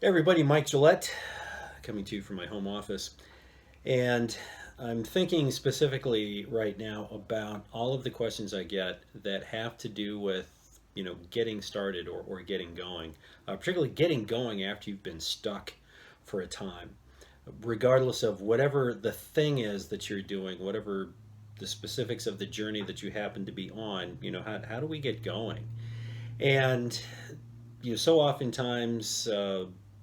Hey everybody, Mike Gillette coming to you from my home office. And I'm thinking specifically right now about all of the questions I get that have to do with, getting started or getting going, particularly getting going after you've been stuck for a time, regardless of whatever the thing is that you're doing, whatever the specifics of the journey that you happen to be on, how do we get going? And so oftentimes,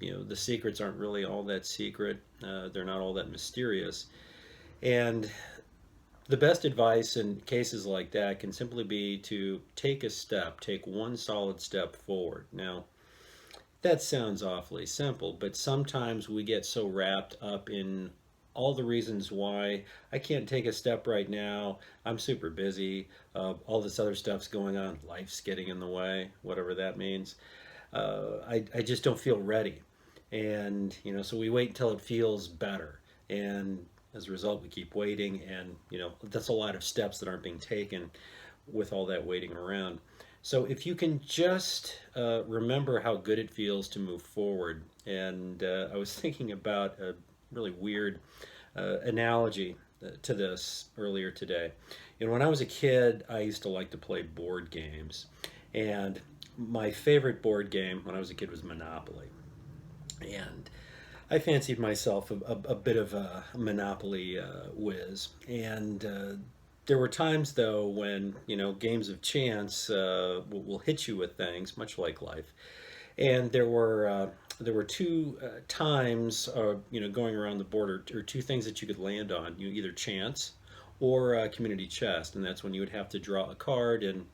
the secrets aren't really all that secret. They're not all that mysterious. And the best advice in cases like that can simply be to take a step, take one solid step forward. Now, that sounds awfully simple, but sometimes we get so wrapped up in all the reasons why I can't take a step right now. I'm super busy. All this other stuff's going on. Life's getting in the way, whatever that means. I just don't feel ready. And, so we wait until it feels better. And as a result, we keep waiting. And, that's a lot of steps that aren't being taken with all that waiting around. So if you can just remember how good it feels to move forward. And I was thinking about a really weird analogy to this earlier today. When I was a kid, I used to like to play board games. And my favorite board game when I was a kid was Monopoly. And I fancied myself a bit of a Monopoly whiz. And there were times, though, when, games of chance will hit you with things, much like life. And there were two times, going around the board, or two things that you could land on. Either chance or community chest. And that's when you would have to draw a card, and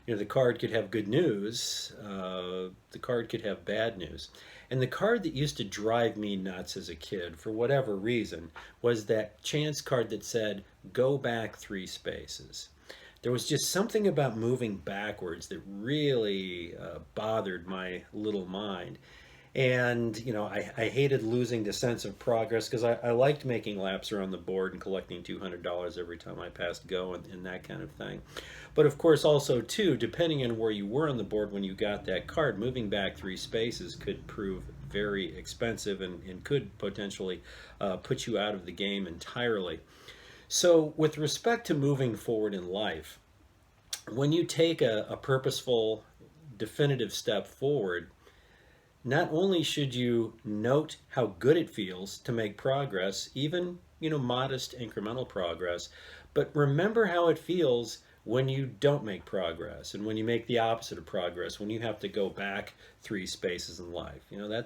the card could have good news, the card could have bad news. And the card that used to drive me nuts as a kid, for whatever reason, was that chance card that said, go back 3 spaces. There was just something about moving backwards that really bothered my little mind. And, I hated losing the sense of progress because I liked making laps around the board and collecting $200 every time I passed go and that kind of thing. But of course, also, too, depending on where you were on the board when you got that card, moving back 3 spaces could prove very expensive and could potentially put you out of the game entirely. So, with respect to moving forward in life, when you take a purposeful, definitive step forward, not only should you note how good it feels to make progress, even, modest incremental progress, but remember how it feels when you don't make progress and when you make the opposite of progress, when you have to go back 3 spaces in life.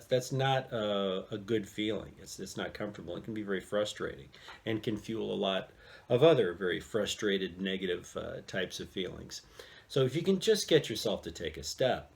That's not a good feeling. It's not comfortable. It can be very frustrating and can fuel a lot of other very frustrated, negative types of feelings. So if you can just get yourself to take a step,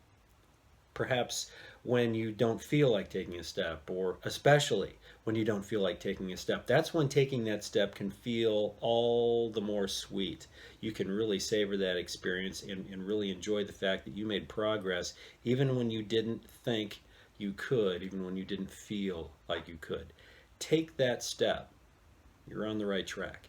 perhaps when you don't feel like taking a step, or especially when you don't feel like taking a step, that's when taking that step can feel all the more sweet. You can really savor that experience and really enjoy the fact that you made progress even when you didn't think you could, even when you didn't feel like you could. Take that step. You're on the right track.